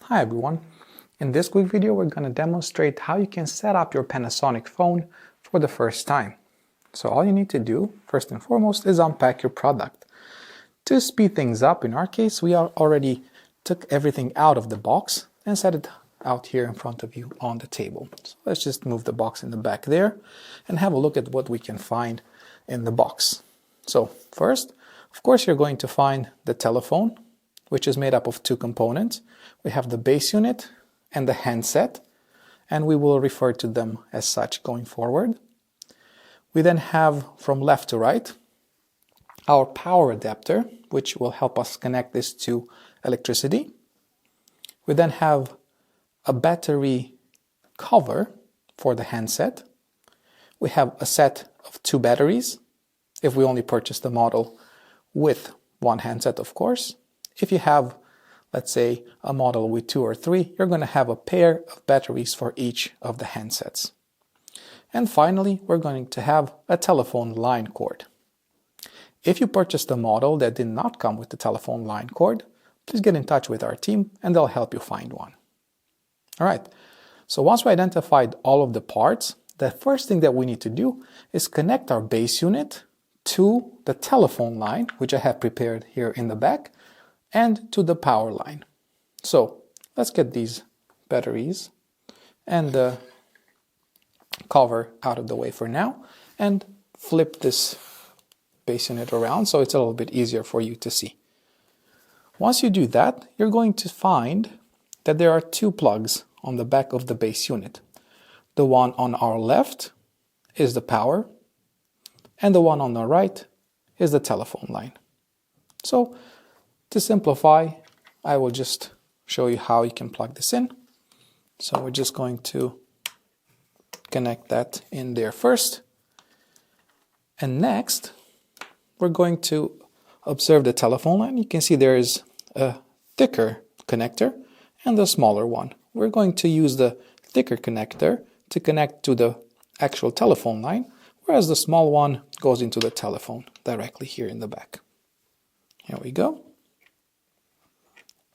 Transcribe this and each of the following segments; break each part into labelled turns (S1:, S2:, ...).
S1: Hi everyone, in this quick video we're going to demonstrate how you can set up your Panasonic phone for the first time. So all you need to do, first and foremost, is unpack your product. To speed things up, in our case, we already took everything out of the box and set it out here in front of you on the table. So let's just move the box in the back there and have a look at what we can find in the box. So first, of course, you're going to find the telephone, which is made up of two components. We have the base unit and the handset, and we will refer to them as such going forward. We then have, from left to right, our power adapter, which will help us connect this to electricity. We then have a battery cover for the handset. We have a set of two batteries, if we only purchase the model with one handset, of course. If you have, let's say, a model with two or three, you're going to have a pair of batteries for each of the handsets. And finally, we're going to have a telephone line cord. If you purchased a model that did not come with the telephone line cord, please get in touch with our team and they'll help you find one. All right, so once we identified all of the parts, the first thing that we need to do is connect our base unit to the telephone line, which I have prepared here in the back, and to the power line. So let's get these batteries and the cover out of the way for now and flip this base unit around so it's a little bit easier for you to see. Once you do that, you're going to find that there are two plugs on the back of the base unit. The one on our left is the power, and the one on the right is the telephone line. So to simplify, I will just show you how you can plug this in. So we're just going to connect that in there first. And next, we're going to observe the telephone line. You can see there is a thicker connector and a smaller one. We're going to use the thicker connector to connect to the actual telephone line, whereas the small one goes into the telephone directly here in the back. Here we go.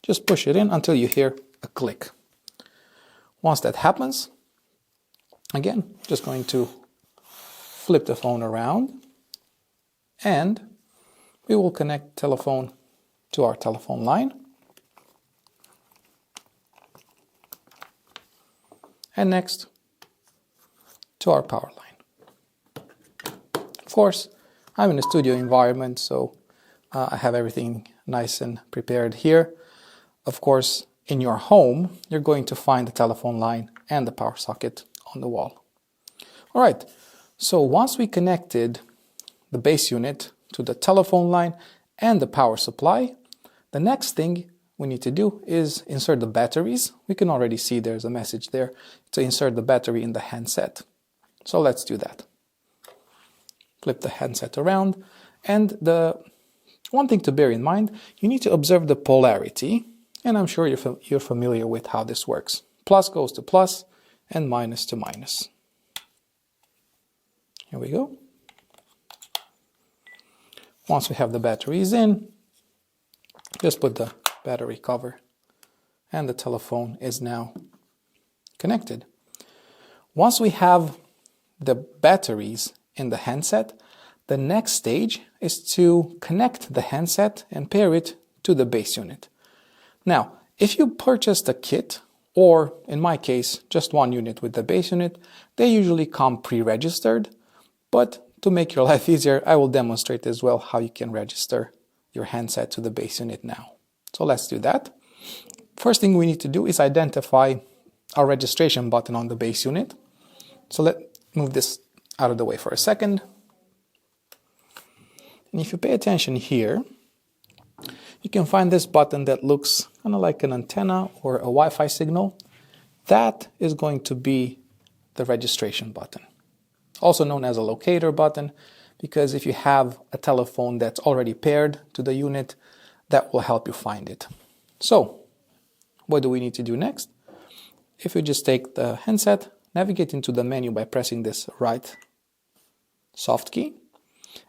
S1: Just push it in until you hear a click. Once that happens, again, just going to flip the phone around and we will connect telephone to our telephone line. And next to our power line. Of course, I'm in a studio environment, so I have everything nice and prepared here. Of course, in your home, you're going to find the telephone line and the power socket on the wall. All right, so once we connected the base unit to the telephone line and the power supply, the next thing we need to do is insert the batteries. We can already see there's a message there to insert the battery in the handset. So let's do that. Flip the handset around, and the one thing to bear in mind, you need to observe the polarity, and I'm sure you're familiar with how this works. Plus goes to plus and minus to minus. Here we go. Once we have the batteries in, just put the battery cover and the telephone is now connected. Once we have the batteries in the handset, the next stage is to connect the handset and pair it to the base unit. Now, if you purchased a kit, or in my case, just one unit with the base unit, they usually come pre-registered, but to make your life easier, I will demonstrate as well how you can register your handset to the base unit now. So let's do that. First thing we need to do is identify our registration button on the base unit. So let's move this out of the way for a second. And if you pay attention here, you can find this button that looks kind of like an antenna or a Wi-Fi signal. That is going to be the registration button, also known as a locator button, because if you have a telephone that's already paired to the unit, that will help you find it. So, what do we need to do next? If you just take the handset, navigate into the menu by pressing this right soft key,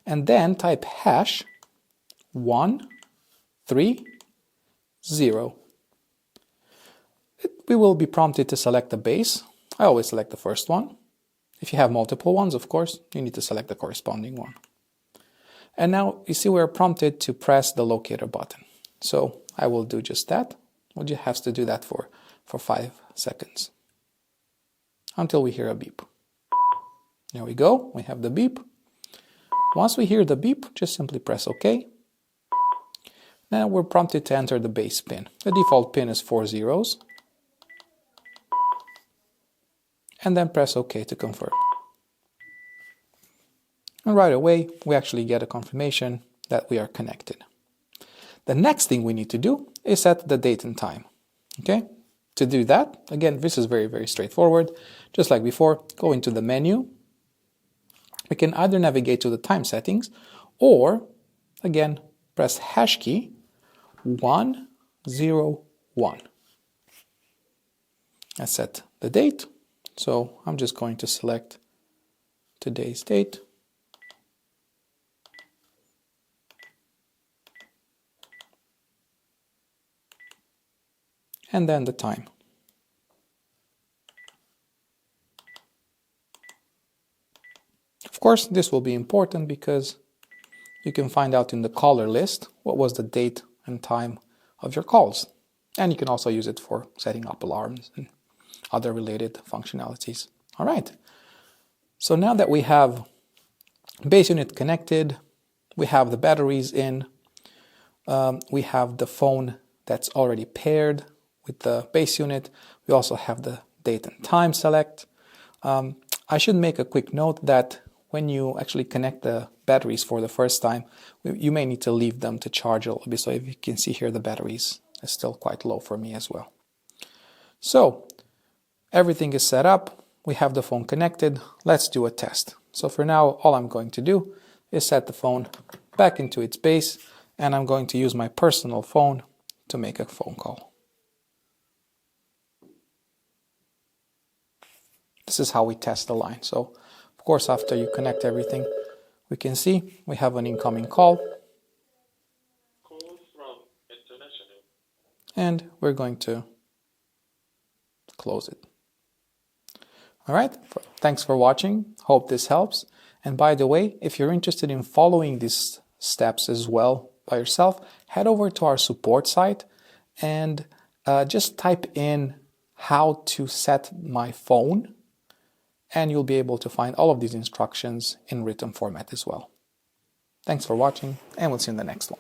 S1: and then type #130. we will be prompted to select the base. I always select the first one. If you have multiple ones, of course, you need to select the corresponding one. And now you see we're prompted to press the locator button. So I will do just that. We'll just have to do that for 5 seconds until we hear a beep. There we go, we have the beep. Once we hear the beep, just simply press OK. Now we're prompted to enter the base pin. The default pin is 4 zeros. And then press OK to confirm. And right away, we actually get a confirmation that we are connected. The next thing we need to do is set the date and time. Okay? To do that, again, this is very, very straightforward. Just like before, go into the menu. We can either navigate to the time settings or, again, press hash key 101. I set the date, so I'm just going to select today's date. And then the time. Of course, this will be important because you can find out in the caller list what was the date and time of your calls. And you can also use it for setting up alarms and other related functionalities. All right. So now that we have base unit connected, we have the batteries in, we have the phone that's already paired with the base unit. We also have the date and time select. I should make a quick note that when you actually connect the batteries for the first time, you may need to leave them to charge a little bit. So if you can see here, the batteries are still quite low for me as well. So everything is set up. We have the phone connected. Let's do a test. So for now, all I'm going to do is set the phone back into its base, and I'm going to use my personal phone to make a phone call. This is how we test the line. So of course, after you connect everything, we can see we have an incoming call.
S2: Call from international.
S1: And we're going to close it. All right, thanks for watching. Hope this helps. And by the way, if you're interested in following these steps as well by yourself, head over to our support site and just type in how to set my phone, and you'll be able to find all of these instructions in written format as well. Thanks for watching, and we'll see you in the next one.